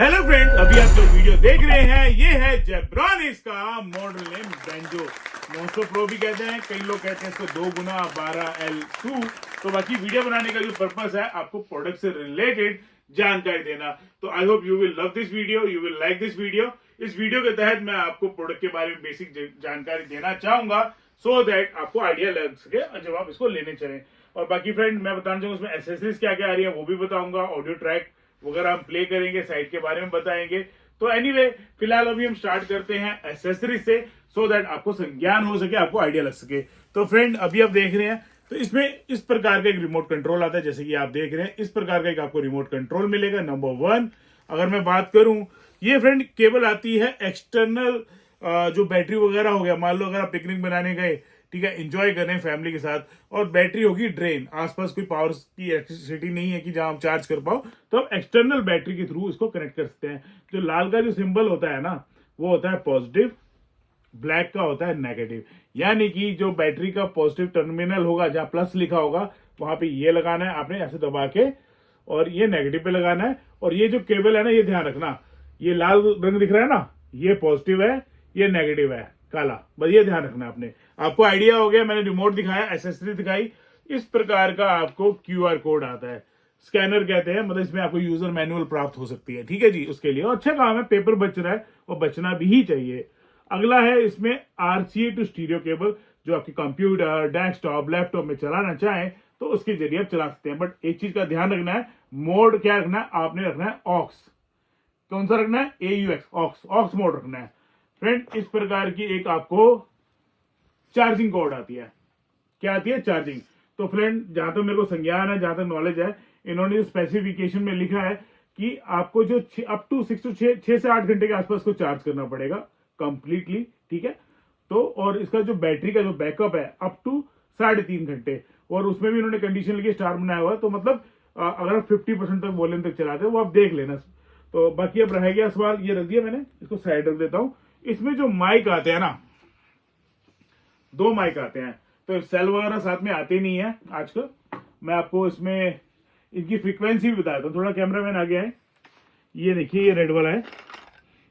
Hello friends, अभी आप जो वीडियो देख रहे हैं ये है जेब्रॉनिक्स का मॉडल नेम बेंजो। मोस्टो प्रो भी कहते हैं, कई लोग कहते हैं इसको 2x12L2। तो बाकी वीडियो बनाने का जो पर्पस है आपको प्रोडक्ट से रिलेटेड जानकारी देना। तो I hope you will love this video, you will like this video. इस वीडियो के तहत मैं आपको प्रोडक्ट के बारे में बेसिक जानकारी देना चाहूंगा सो दैट आपको आइडिया लग सके जब आप इसको लेने चलें। और बाकी फ्रेंड मैं बताना चाहूंगा उसमें एसेसरीज क्या क्या आ रही है वो भी बताऊंगा, ऑडियो ट्रैक वगैरह हम प्ले करेंगे, साइट के बारे में बताएंगे। तो एनीवे फिलहाल अभी हम स्टार्ट करते हैं एसेसरीज से सो दैट आपको संज्ञान हो सके, आपको आइडिया लग सके। तो फ्रेंड अभी आप देख रहे हैं तो इसमें इस प्रकार का एक रिमोट कंट्रोल आता है, जैसे कि आप देख रहे हैं इस प्रकार का एक आपको रिमोट कंट्रोल मिलेगा। नंबर 1 अगर मैं बात करूं, ये फ्रेंड केबल आती है एक्सटर्नल, जो बैटरी वगैरह हो गया, मान लो अगर आप पिकनिक बनाने गए, ठीक है, एंजॉय कर रहे हैं फैमिली के साथ, और बैटरी होगी ड्रेन, आसपास कोई पावर की इलेक्ट्रिसिटी नहीं है कि जहां आप चार्ज कर पाओ, तो आप एक्सटर्नल बैटरी के थ्रू इसको कनेक्ट कर सकते हैं। जो लाल का जो सिंबल होता है ना, वो होता है पॉजिटिव, ब्लैक का होता है नेगेटिव। यानी कि जो बैटरी का पॉजिटिव टर्मिनल होगा, जहां प्लस लिखा होगा, वहां पे ये लगाना है आपने ऐसे दबा के, और ये नेगेटिव पे लगाना है। और ये जो केबल है ना, ये ध्यान रखना, ये लाल रंग दिख रहा है ना, ये पॉजिटिव है, ये नेगेटिव है काला, बस ये ध्यान रखना आपने। आपको आइडिया हो गया, मैंने रिमोट दिखाया, एसेसरी दिखाई। इस प्रकार का आपको क्यूआर कोड आता है, स्कैनर कहते हैं, मतलब इसमें आपको यूजर मैनुअल प्राप्त हो सकती है, ठीक है जी। उसके लिए अच्छा काम है, पेपर बच रहा है और बचना भी ही चाहिए। अगला है इसमें आरसीए टू स्टीरियो केबल, जो आपके कंप्यूटर, डेस्कटॉप, लैपटॉप में चलाना चाहें तो उसके जरिए आप चला सकते हैं। बट एक चीज का ध्यान रखना है, मोड क्या रखना है, आपने रखना है ऑक्स। कौन सा रखना है? AUX, ऑक्स, ऑक्स मोड रखना है। फ्रेंड इस प्रकार की एक आपको चार्जिंग कोड आती है। क्या आती है? चार्जिंग। तो फ्रेंड जहां तक मेरे को संज्ञान है, जहां तक नॉलेज है, इन्होंने जो स्पेसिफिकेशन में लिखा है कि आपको जो अप टू 6 से 8 घंटे के आसपास को चार्ज करना पड़ेगा कंप्लीटली, ठीक है। तो और इसका जो बैटरी का जो बैकअप है अप टू 3.5 घंटे, और उसमें भी इन्होंने कंडीशन लिखी स्टार बनाया हुआ है। तो मतलब अगर आप 50% तक वॉल्यूम तक चलाते हो वो आप देख लेना। तो बाकी अब रह गया सवाल, ये रख दिया मैंने, इसको साइड रख देता हूं। इसमें जो माइक आते हैं ना, 2 माइक आते हैं, तो सेल वगैरह साथ में आते नहीं है आजकल। मैं आपको इसमें इनकी फ्रीक्वेंसी भी बताया था, थोड़ा कैमरामैन आ गया है, ये देखिए ये रेड वाला है,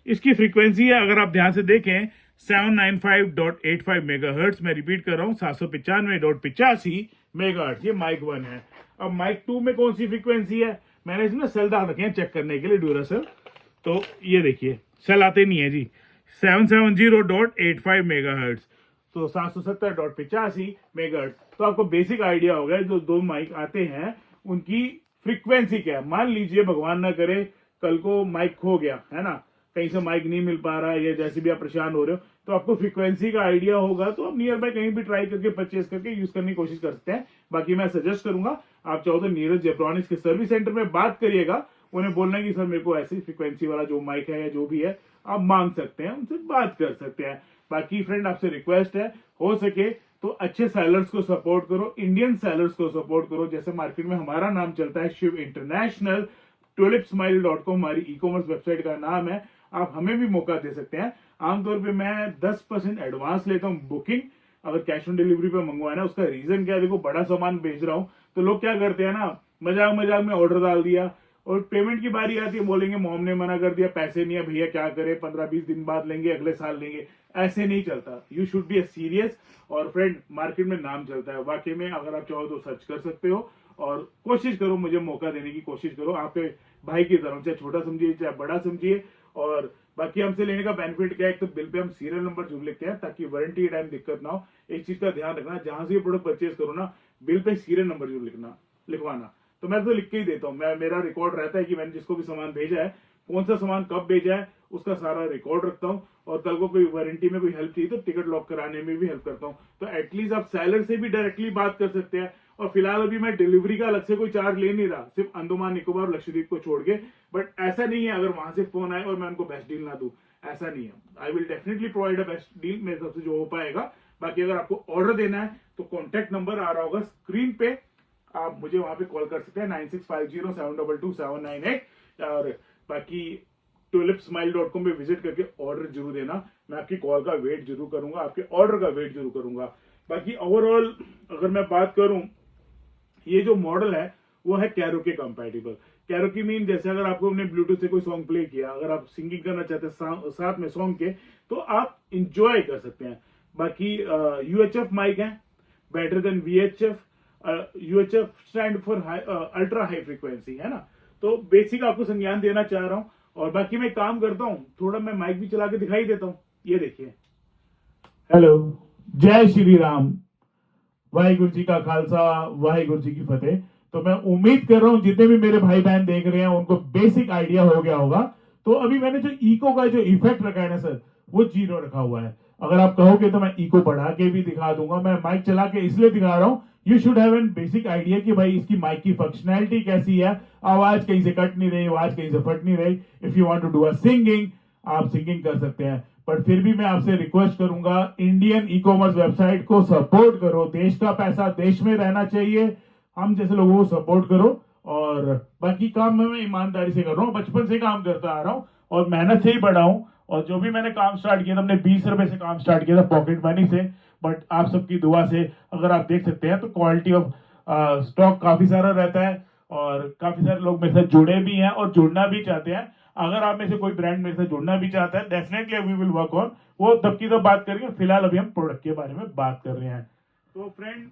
इसकी फ्रीक्वेंसी है अगर आप ध्यान से देखें 795.85 मेगाहर्ट्ज। मैं रिपीट कर रहा हूं 795.85 मेगाहर्ट्ज, ये माइक 1 है। अब माइक 2 में कौन सी फ्रीक्वेंसी है, मैंने इसमें सेल डाल रखे हैं चेक करने के लिए, ड्यूरासेल। तो ये देखिए सेल आते नहीं है जी, 770.85 मेगाहर्ट्ज, तो 770.85 मेगाहर्ट्ज। तो आपको बेसिक आइडिया हो गया जो 2 माइक आते हैं उनकी फ्रीक्वेंसी क्या है। मान लीजिए भगवान ना करे कल को माइक खो गया है ना, कहीं से माइक नहीं मिल पा रहा है, या जैसे भी आप परेशान हो रहे हो, तो आपको फ्रीक्वेंसी का आइडिया होगा तो आप नियर बाय कहीं भी ट्राई करके परचेज करके यूज करने की कोशिश कर सकते हैं। बाकी मैं सजेस्ट करूंगा आप चाहो तो नीरज जेब्रॉनिक्स के सर्विस सेंटर में बात करिएगा, उन्हें बोलना है कि सर मेरे को ऐसी फ्रीक्वेंसी वाला जो माइक है या जो भी है आप मांग सकते हैं, उनसे बात कर सकते हैं। बाकी फ्रेंड आपसे रिक्वेस्ट है, हो सके तो अच्छे सेलर्स को सपोर्ट करो, इंडियन सेलर्स को सपोर्ट करो। जैसे मार्केट में हमारा नाम चलता है शिव इंटरनेशनल, tulipsmile.com हमारी ई कॉमर्स वेबसाइट का नाम है, आप हमें भी मौका दे सकते हैं। आमतौर पे मैं 10% एडवांस लेता हूं बुकिंग, अगर कैश ऑन डिलीवरी पे मंगवाना है। उसका रीजन क्या है, देखो बड़ा सामान भेज रहा हूं तो लोग क्या करते हैं ना, मजाक मजाक में ऑर्डर डाल दिया और पेमेंट की बारी आती है, बोलेंगे मॉम ने मना कर दिया, पैसे नहीं है भैया, क्या करे, 15-20 दिन बाद लेंगे, अगले साल लेंगे। ऐसे नहीं चलता, यू शुड बी सीरियस। और फ्रेंड मार्केट में नाम चलता है वाकई में, अगर आप चाहो तो सर्च कर सकते हो और कोशिश करो, मुझे मौका देने की कोशिश करो, आपके भाई की तरफ, चाहे छोटा समझिए चाहे बड़ा समझिए। और बाकी हमसे लेने का बेनिफिट क्या है, एक तो बिल पे हम सीरियल नंबर जरूर लिखते हैं ताकि वारंटी टाइम दिक्कत ना हो। एक चीज का ध्यान रखना, जहां से ये प्रोडक्ट परचेज करो ना, बिल पे सीरियल नंबर जरूर लिखवाना। तो मैं तो लिख के ही देता हूँ, मेरा रिकॉर्ड रहता है कि मैंने जिसको भी सामान भेजा है, कौन सा सामान कब भेजा है, उसका सारा रिकॉर्ड रखता हूँ। और कल को कोई वारंटी में कोई हेल्प चाहिए तो टिकट लॉक कराने में भी हेल्प करता हूँ। तो एटलीस्ट आप सेलर से भी डायरेक्टली बात कर सकते हैं। और फिलहाल अभी मैं डिलीवरी का अलग से कोई चार्ज ले नहीं रहा, सिर्फ अंडमान निकोबार और लक्षद्वीप को छोड़ के। बट ऐसा नहीं है अगर वहां से फोन आए और मैं उनको बेस्ट डील ना दूं, ऐसा नहीं है। आई will definitely provide a best deal मेरे तरफ से जो हो पाएगा। बाकी अगर आपको ऑर्डर देना है तो कॉन्टेक्ट नंबर आ रहा होगा स्क्रीन पे, आप मुझे वहां पे कॉल कर सकते हैं 9650722798। और बाकी tulipsmile.com पे विजिट करके ऑर्डर जरूर देना, मैं आपकी कॉल का वेट जरूर करूंगा, आपके ऑर्डर का वेट जरूर करूंगा। बाकी ओवरऑल अगर मैं बात करूं, ये जो मॉडल है वो है कैरोके कंपैटिबल। कैरोकी मीन जैसे अगर आपको अपने ब्लूटूथ से कोई सॉन्ग प्ले किया, अगर आप सिंगिंग करना चाहते हैं साथ में सॉन्ग के, तो आप इंजॉय कर सकते हैं। बाकी UHF माइक है, better than VHF। UHF stand for ultra high frequency, है ना। तो बेसिक आपको संज्ञान देना चाह रहा हूं। और बाकी मैं काम करता हूं, थोड़ा मैं माइक भी चला के दिखाई देता हूं। ये देखिए। हेलो, जय श्री राम, वाहिगुरु जी का खालसा, वाहिगुरु जी की फतेह। तो मैं उम्मीद कर रहा हूं जितने भी मेरे भाई बहन देख रहे हैं उनको बेसिक आइडिया हो गया होगा। तो अभी मैंने जो इको का जो इफेक्ट रखा है ना सर, वो 0 रखा हुआ है। अगर आप कहोगे तो मैं इको बढ़ा के भी दिखा दूंगा। मैं माइक चला के इसलिए दिखा रहा हूं, you should have an basic idea कि भाई इसकी माइक की फंक्शनैलिटी कैसी है, आवाज कहीं से कट नहीं रही, आवाज कहीं से फट नहीं रही। If you want to do a singing, आप सिंगिंग कर सकते हैं। पर फिर भी मैं आपसे रिक्वेस्ट करूंगा, इंडियन ई कॉमर्स वेबसाइट को सपोर्ट करो। देश का पैसा देश में रहना चाहिए, हम जैसे लोगों को सपोर्ट करो। और बाकी काम में मैं ईमानदारी से कर रहा हूँ, बचपन से काम करता आ रहा हूँ और मेहनत से ही बढ़ा हूँ। और जो भी मैंने काम स्टार्ट किया था, हमने 20 रुपए से काम स्टार्ट किया था, पॉकेट मनी से। बट आप सबकी दुआ से अगर आप देख सकते हैं तो क्वालिटी ऑफ स्टॉक काफी सारा रहता है और काफी सारे लोग मेरे साथ जुड़े भी हैं और जुड़ना भी चाहते हैं। अगर आप में से कोई ब्रांड मेरे साथ जुड़ना भी चाहता है, definitely we will work on, वो तब की तब बात करेंगे। फिलहाल अभी हम प्रोडक्ट के बारे में बात कर रहे हैं। तो फ्रेंड,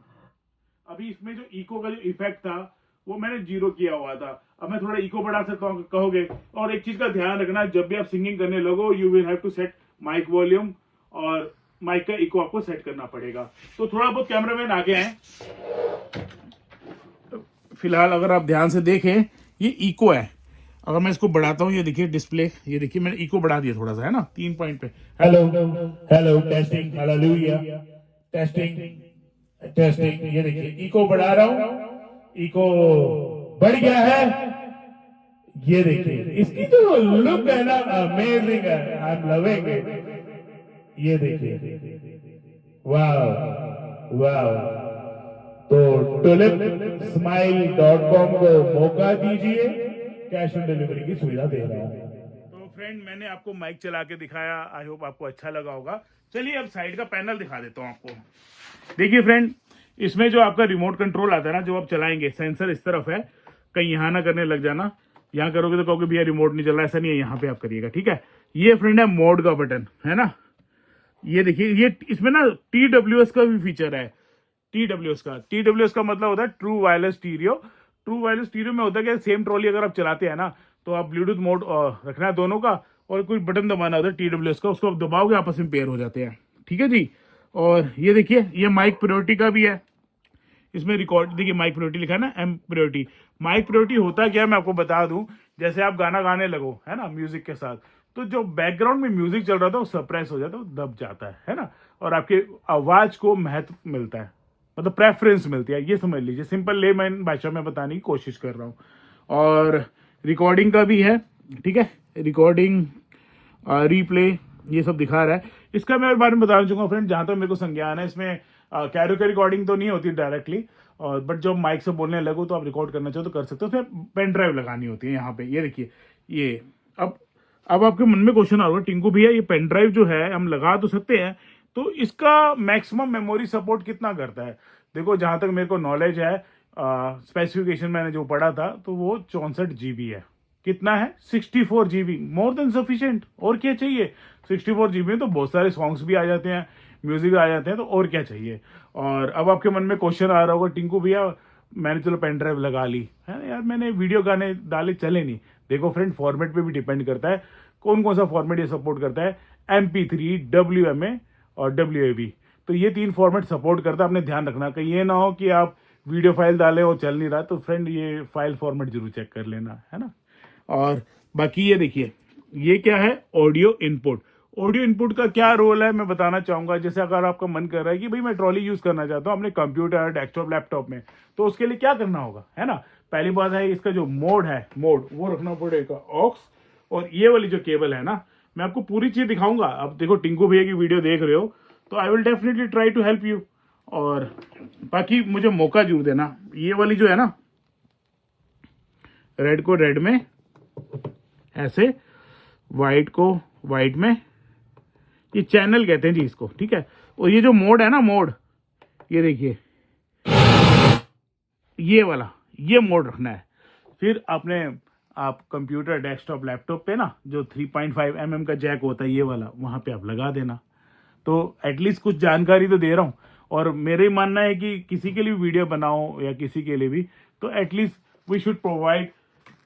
अभी इसमें जो इको का जो इफेक्ट था वो मैंने 0 किया हुआ था। अब मैं थोड़ा इको बढ़ा सकता हूँ कहोगे। और एक चीज का ध्यान रखना, जब भी आप सिंगिंग करने लगो, you will have to set mic volume और माइक का इको आपको सेट करना पड़ेगा। तो थोड़ा बहुत कैमरामैन आगे हैं। फिलहाल अगर आप ध्यान से देखें, ये इको है। अगर मैं इसको बढ़ाता हूँ, ये देखिए डिस्प्ले, ये देखिए मैंने इको बढ़ा दिया थोड़ा सा, है ना, 3 पॉइंट पे। Hello hello testing, hallelujah, testing testing. ये देखिए इको बढ़ा रहा हूँ, इको बढ़ गया है। ये देखिए इसकी जो लुक है ना, अमेजिंग है, आई एम लविंग इट। ये देखिए, वाह वाह। तो tulipsmile.com को मौका दीजिए, कैश ऑन डिलीवरी की सुविधा दे रहा हूं। तो फ्रेंड, मैंने आपको माइक चला के दिखाया, आई होप आपको अच्छा लगा होगा। चलिए अब साइड का पैनल दिखा देता हूं आपको। देखिए फ्रेंड, इसमें जो आपका रिमोट कंट्रोल आता है ना, जो आप चलाएंगे, सेंसर इस तरफ है, कहीं यहाँ ना करने लग जाना। यहाँ करोगे तो कहोगे भैया रिमोट नहीं चल रहा, ऐसा नहीं है, यहाँ पे आप करिएगा, ठीक है। ये फ्रेंड है मोड का बटन, है ना। ये देखिए, ये इसमें ना TWS का भी फीचर है। TWS का मतलब होता है true wireless stereo. True wireless stereo में होता है कि सेम ट्रॉली अगर आप चलाते हैं ना, तो आप ब्लूटूथ मोड रखना है दोनों का, और कोई बटन दबाना होता है TWS का, उसको आप दबाओगे आपस में पेयर हो जाते हैं, ठीक है जी। और ये देखिए, ये माइक प्रायोरिटी का भी है। इसमें रिकॉर्ड देखिए, माइक प्रायोरिटी लिखा है ना, M प्रायोरिटी। माइक प्रायोरिटी होता क्या है मैं आपको बता दूं, जैसे आप गाना गाने लगो, है ना, म्यूजिक के साथ, तो जो बैकग्राउंड में म्यूजिक चल रहा था वो सप्रेस हो जाता है, वो दब जाता है ना, और आपके आवाज को महत्व मिलता है, मतलब प्रेफरेंस मिलती है। ये समझ लीजिए, सिंपल लेमैन भाषा में बताने की कोशिश कर रहा हूँ। और रिकॉर्डिंग का भी है, ठीक है, रिकॉर्डिंग, रीप्ले, ये सब दिखा रहा है। इसका मैं बारे में बताना चाहूंगा फ्रेंड, जहां तक मेरे को संज्ञान है, इसमें कैरोके रिकॉर्डिंग तो नहीं होती डायरेक्टली, और बट जब माइक से बोलने लगो तो आप रिकॉर्ड करना चाहो तो कर सकते हो। उसमें पेन ड्राइव लगानी होती है यहाँ पे, ये देखिए। ये अब आपके मन में क्वेश्चन आ रहा है, टिंकू भैया ये पेन ड्राइव जो है हम लगा तो सकते हैं, तो इसका मैक्सिमम मेमोरी सपोर्ट कितना करता है? देखो, जहां तक मेरे को नॉलेज है, स्पेसिफिकेशन मैंने जो पढ़ा था, तो वो 64 GB है। कितना है? 64 GB, मोर देन सफिशिएंट। और क्या चाहिए? 64 GB में तो बहुत सारे सॉन्ग्स भी आ जाते हैं, म्यूजिक आ जाते हैं, तो और क्या चाहिए। और अब आपके मन में क्वेश्चन आ रहा होगा, टिंकू भैया मैंने चलो पेन ड्राइव लगा ली है ना यार, मैंने वीडियो गाने डाले, चले नहीं। देखो फ्रेंड, फॉर्मेट पे भी डिपेंड करता है, कौन कौन सा फॉर्मेट ये सपोर्ट करता है। MP3, WMA और WAV, तो ये 3 फॉर्मेट सपोर्ट करता है। आपने ध्यान रखना, कहीं ये ना हो कि आप वीडियो फाइल डालें और चल नहीं रहा, तो फ्रेंड ये फाइल फॉर्मेट जरूर चेक कर लेना, है ना। और बाकी ये देखिए, ये क्या है? Audio input. ऑडियो इनपुट का क्या रोल है मैं बताना चाहूंगा। जैसे अगर आपका मन कर रहा है कि भाई मैं ट्रॉली यूज करना चाहता हूँ अपने कंप्यूटर, डेस्कटॉप, लैपटॉप में, तो उसके लिए क्या करना होगा, है ना। पहली बात है, इसका जो मोड है, वो रखना पड़ेगा ऑक्स। और ये वाली जो केबल है ना, मैं आपको पूरी चीज दिखाऊंगा। अब देखो, टिंकू भैया की वीडियो देख रहे हो, तो I will definitely try to help you. और बाकी मुझे मौका जरूर देना। ये वाली जो है ना, रेड को रेड में ऐसे, वाइट को वाइट में, ये चैनल कहते हैं जी इसको, ठीक है। और ये जो मोड है ना, मोड, ये देखिए, ये वाला, ये मोड रखना है। फिर आपने आप कंप्यूटर, डेस्कटॉप, लैपटॉप पे ना जो 3.5 mm का जैक होता है ये वाला, वहाँ पे आप लगा देना। तो एटलीस्ट कुछ जानकारी तो दे रहा हूँ। और मेरे मानना है कि किसी के लिए वीडियो बनाओ या किसी के लिए भी, तो at least we should provide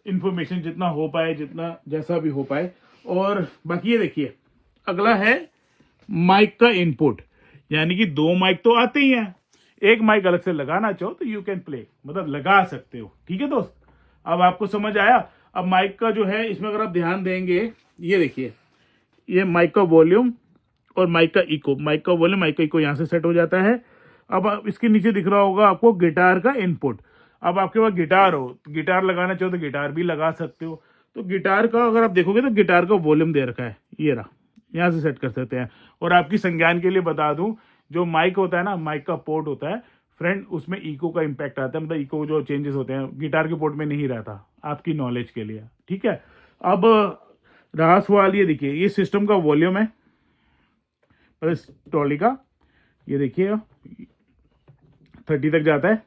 information जितना हो पाए, जितना जैसा भी हो पाए। और बाकी ये देखिए, अगला है माइक का इनपुट, यानी कि 2 माइक तो आते ही हैं। एक माइक अलग से लगाना चाहो तो यू कैन प्ले, मतलब लगा सकते हो। ठीक है दोस्त, अब आपको समझ आया। अब माइक का जो है, इसमें अगर आप ध्यान देंगे, ये देखिए, ये माइक का वॉल्यूम और माइक का इको, माइक का वॉल्यूम, माइक का इको यहाँ से सेट हो जाता है। अब इसके नीचे दिख रहा होगा आपको गिटार का इनपुट। अब आपके पास गिटार हो, गिटार लगाना चाहो तो गिटार भी लगा सकते हो। तो गिटार का अगर आप देखोगे तो गिटार का वॉल्यूम दे रखा है, ये रहा, यहाँ से सेट कर सकते हैं। और आपकी संज्ञान के लिए बता दूं, जो माइक होता है ना, माइक का पोर्ट होता है फ्रेंड, उसमें इको का इम्पैक्ट आता है, मतलब इको जो चेंजेस होते हैं गिटार के पोर्ट में नहीं रहता, आपकी नॉलेज के लिए। ठीक है, अब रहा सवाल, ये देखिए, ये सिस्टम का वॉल्यूम है इस ट्रॉली का, ये देखिए 30 तक जाता है।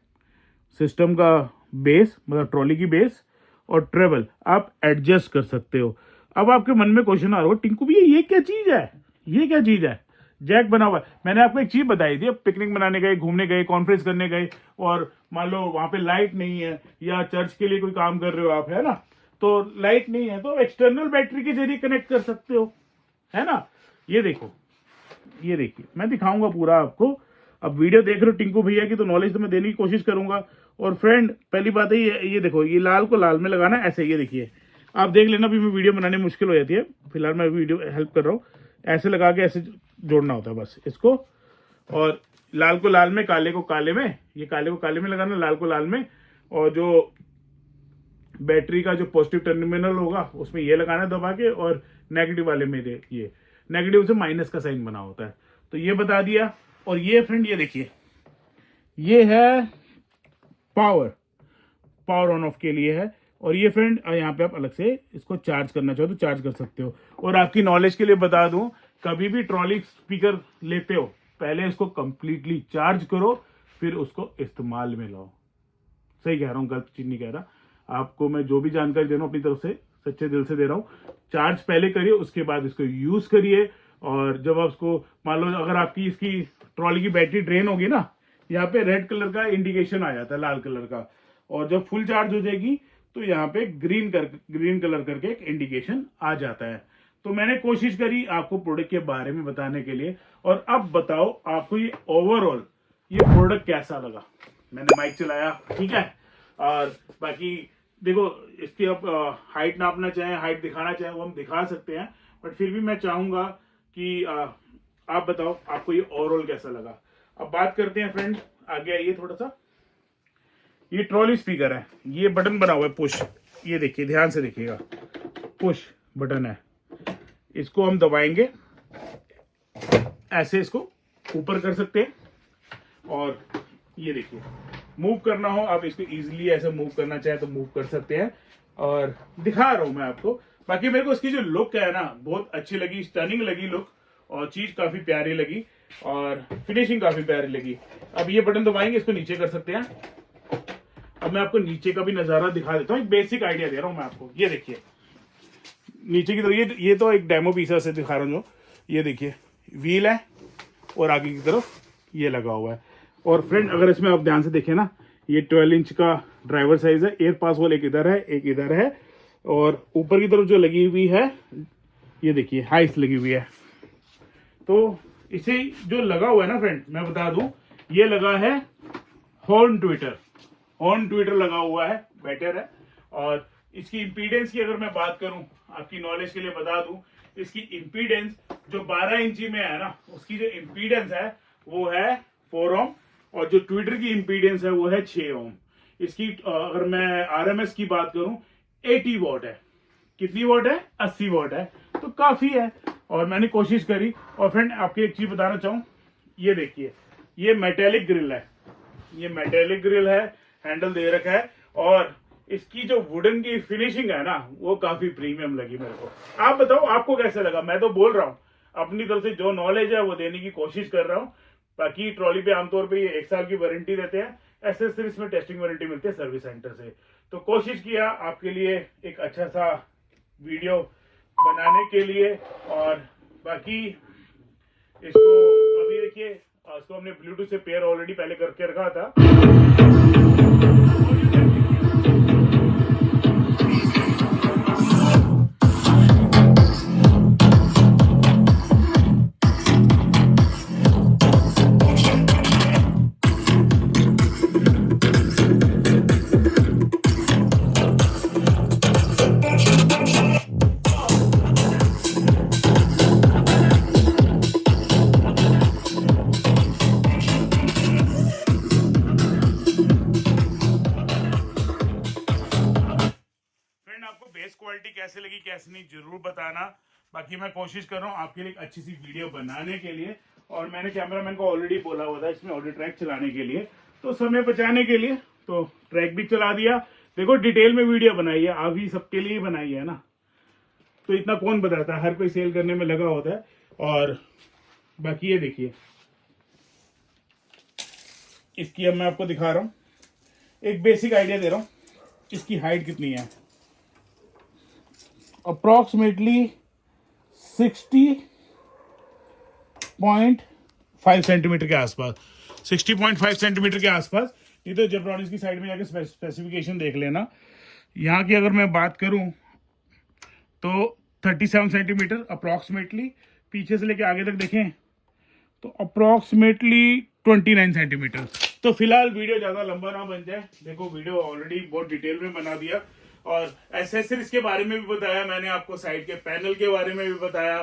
सिस्टम का बेस, मतलब ट्रॉली की बेस और ट्रेवल आप एडजस्ट कर सकते हो। अब आपके मन में क्वेश्चन आ रहा होगा, टिंकू भैया ये क्या चीज है, ये क्या चीज है, जैक बना हुआ है। मैंने आपको एक चीज बताई थी, पिकनिक मनाने गए, घूमने गए, कॉन्फ्रेंस करने गए, और मान लो वहां पे लाइट नहीं है, या चर्च के लिए कोई काम कर रहे हो आप, है ना, तो लाइट नहीं है, तो एक्सटर्नल बैटरी के जरिए कनेक्ट कर सकते हो, है ना। ये देखो, ये देखिए, मैं दिखाऊंगा पूरा आपको। अब वीडियो देख रहे हो टिंकू भैया की, तो नॉलेज तो मैं देने की कोशिश करूंगा। और फ्रेंड, पहली बात है ये देखो, ये लाल को लाल में लगाना ऐसे, ये देखिए, आप देख लेना, भी मैं वीडियो बनाने में मुश्किल हो जाती है, फिलहाल मैं वीडियो हेल्प कर रहा हूँ। ऐसे लगा के ऐसे जोड़ना होता है बस इसको, और लाल को लाल में, काले को काले में, ये काले को काले में लगाना, लाल को लाल में, और जो बैटरी का जो पॉजिटिव टर्मिनल होगा उसमें ये लगाना दबा के, और नेगेटिव वाले में ये नेगेटिव से माइनस का साइन बना होता है। तो ये बता दिया। और ये फ्रेंड, ये देखिए, ये है पावर ऑन ऑफ के लिए है। और ये फ्रेंड, यहाँ पे आप अलग से इसको चार्ज करना चाहो तो चार्ज कर सकते हो। और आपकी नॉलेज के लिए बता दूं, कभी भी ट्रॉली स्पीकर लेते हो, पहले इसको कंप्लीटली चार्ज करो, फिर उसको इस्तेमाल में लाओ। सही कह रहा हूँ, गलत चीज नहीं कह रहा। आपको मैं जो भी जानकारी दे रहा हूँ अपनी तरफ से सच्चे दिल से दे रहा हूँ। चार्ज पहले करिए, उसके बाद इसको यूज करिए। और जब आप उसको, मान लो अगर आपकी इसकी ट्रॉली की बैटरी ड्रेन होगी ना, यहाँ पे रेड कलर का इंडिकेशन आ जाता है, लाल कलर का। और जब फुल चार्ज हो जाएगी तो यहाँ पे ग्रीन कलर करके एक इंडिकेशन आ जाता है। तो मैंने कोशिश करी आपको प्रोडक्ट के बारे में बताने के लिए। और अब बताओ आपको ये ओवरऑल ये प्रोडक्ट कैसा लगा। मैंने माइक चलाया, ठीक है, और बाकी देखो, इसकी अब हाइट नापना चाहें, हाइट दिखाना चाहें, वो हम दिखा सकते हैं, बट फिर भी मैं चाहूंगा कि आप बताओ आपको ये ओवरऑल कैसा लगा। अब बात करते हैं फ्रेंड, आगे आइए थोड़ा सा। ये ट्रॉली स्पीकर है, ये बटन बना हुआ है पुश, ये देखिए, ध्यान से देखिएगा, पुश बटन है। इसको हम दबाएंगे, ऐसे इसको ऊपर कर सकते हैं। और ये देखिए, मूव करना हो आप इसको इजीली ऐसे मूव करना चाहे तो मूव कर सकते हैं। और दिखा रहा हूं मैं आपको। बाकी मेरे को इसकी जो लुक है ना, बहुत अच्छी लगी, स्टनिंग लगी लुक, और चीज काफी प्यारी लगी, और फिनिशिंग काफी प्यारी लगी। अब ये बटन दबाएंगे, इसको नीचे कर सकते हैं। अब मैं आपको नीचे का भी नजारा दिखा देता हूँ, एक बेसिक आइडिया दे रहा हूँ मैं आपको। ये देखिए नीचे की तरफ, ये तो एक डेमो पीस से दिखा रहा हूँ। ये देखिए, व्हील है और आगे की तरफ ये लगा हुआ है। और फ्रेंड, अगर इसमें आप ध्यान से देखें ना, ये 12 इंच का ड्राइवर साइज है। एयर पास होल एक इधर है, एक इधर है, और ऊपर की तरफ जो लगी हुई है, ये देखिए हाइस लगी हुई है। तो इसे जो लगा हुआ है ना फ्रेंड, मैं बता दूं, ये लगा है हॉर्न ट्विटर लगा हुआ है, बेटर है। और इसकी इंपीडेंस की अगर मैं बात करूं, आपकी नॉलेज के लिए बता दूं, इसकी इंपीडेंस जो 12 इंची में है ना, उसकी जो इंपीडेंस है वो है 4 ओम, और जो ट्विटर की इंपीडेंस है वो है 6 ओम। इसकी अगर मैं आरएमएस की बात करूं, 80 वॉट है। कितनी वॉट है? 80 वॉट है, तो काफी है। और मैंने कोशिश करी। और फ्रेंड, आपको एक चीज बताना चाहूं, ये देखिए, ये मेटेलिक ग्रिल है, ये मेटेलिक ग्रिल है, हैंडल दे रखा है। और इसकी जो वुडन की फिनिशिंग है ना, वो काफी प्रीमियम लगी मेरे को। आप बताओ आपको कैसे लगा। मैं तो बोल रहा हूँ, अपनी तरफ से जो नॉलेज है वो देने की कोशिश कर रहा हूँ। बाकी ट्रॉली पे आमतौर पे ये 1 साल की वारंटी देते हैं। एसेसरीज में टेस्टिंग वारंटी मिलती है सर्विस सेंटर से। तो कोशिश किया आपके लिए एक अच्छा सा वीडियो बनाने के लिए। और बाकी इसको अभी देखिए, इसको हमने ब्लूटूथ से पेयर ऑलरेडी पहले करके रखा था। आपको बेस क्वालिटी कैसे लगी कैसे नहीं जरूर बताना। बाकी मैं कोशिश कर रहा हूँ आपके लिए एक अच्छी सी वीडियो बनाने के लिए। और मैंने कैमरामैन को ऑलरेडी बोला हुआ था इसमें ऑडियो ट्रैक चलाने के लिए, तो समय बचाने के लिए तो ट्रैक भी चला दिया। देखो डिटेल में वीडियो बनाई है, आप ही सबके लिए बनाई है ना, तो इतना कौन बताता है, हर कोई सेल करने में लगा होता है। और बाकी ये देखिए, इसकी अब मैं आपको दिखा रहा हूँ, एक बेसिक आइडिया दे रहा हूँ। इसकी हाइट कितनी है, अप्रॉक्सीमेटली 60.5 सेंटीमीटर के आसपास, 60.5 सेंटीमीटर के आसपास। ये तो जेब्रॉनिक्स की साइड में जाके स्पेसिफिकेशन देख लेना। यहाँ की अगर मैं बात करूँ तो 37 सेंटीमीटर अप्रॉक्सीमेटली, पीछे से लेके आगे तक देखें तो अप्रॉक्सीमेटली 29 सेंटीमीटर। तो फिलहाल वीडियो ज़्यादा लंबा ना बन जाए, देखो वीडियो ऑलरेडी बहुत डिटेल में बना दिया। और एसेसरीज के बारे में भी बताया मैंने आपको, साइड के पैनल के बारे में भी बताया,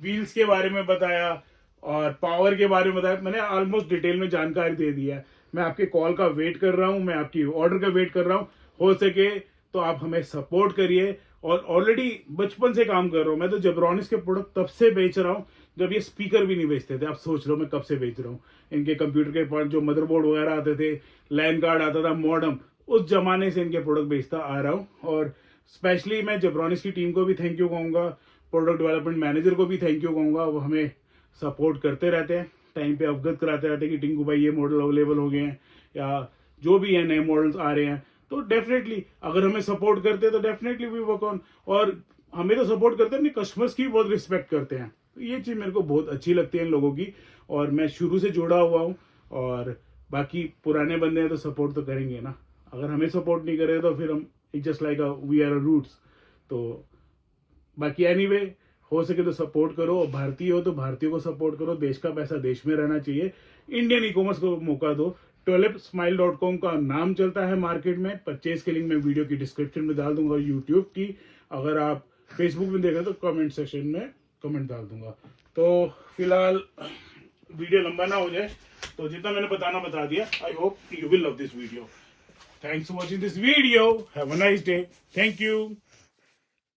व्हील्स के बारे में बताया और पावर के बारे में बताया। मैंने ऑलमोस्ट डिटेल में जानकारी दे दी है। मैं आपके कॉल का वेट कर रहा हूँ, मैं आपकी ऑर्डर का वेट कर रहा हूँ। हो सके तो आप हमें सपोर्ट करिए। और ऑलरेडी बचपन से काम कर रहा हूँ मैं, तो जेब्रॉनिक्स के प्रोडक्ट तब से बेच रहा हूँ जब ये स्पीकर भी नहीं बेचते थे। आप सोच लो मैं कब से बेच रहा हूँ। इनके कंप्यूटर के पास जो मदरबोर्ड वगैरह आते थे, लैन कार्ड आता था, मॉडम, उस जमाने से इनके प्रोडक्ट बेचता आ रहा हूँ। और स्पेशली मैं जेब्रॉनिक्स की टीम को भी थैंक यू कहूँगा, प्रोडक्ट डेवलपमेंट मैनेजर को भी थैंक यू कहूँगा। वो हमें सपोर्ट करते रहते हैं, टाइम पे अवगत कराते रहते हैं कि टिंकू भाई ये मॉडल अवेलेबल हो गए हैं या जो भी है नए मॉडल्स आ रहे हैं। तो डेफिनेटली अगर हमें सपोर्ट करते हैं तो डेफिनेटली वी वर्क ऑन। और हमें तो सपोर्ट करते हैं, अपने कस्टमर्स की बहुत रिस्पेक्ट करते हैं। तो ये चीज़ मेरे को बहुत अच्छी लगती है इन लोगों की। और मैं शुरू से जुड़ा हुआ हूँ। और बाकी पुराने बंदे हैं तो सपोर्ट तो करेंगे ना, अगर हमें सपोर्ट नहीं करे तो फिर हम just like we are roots. तो बाकी एनीवे, हो सके तो सपोर्ट करो। और भारतीय हो तो भारतीयों को सपोर्ट करो। देश का पैसा देश में रहना चाहिए। इंडियन ई कॉमर्स को मौका दो। tulipsmile.com का नाम चलता है मार्केट में। परचेज के लिंक मैं वीडियो की डिस्क्रिप्शन में डाल दूंगा, यूट्यूब की। अगर आप फेसबुक में देख रहे हो तो कमेंट सेक्शन में कमेंट डाल दूंगा। तो फिलहाल वीडियो लंबा ना हो जाए, तो जितना मैंने बताना बता दिया। I hope you will love this video. Thanks for watching this video. Have a nice day. Thank you.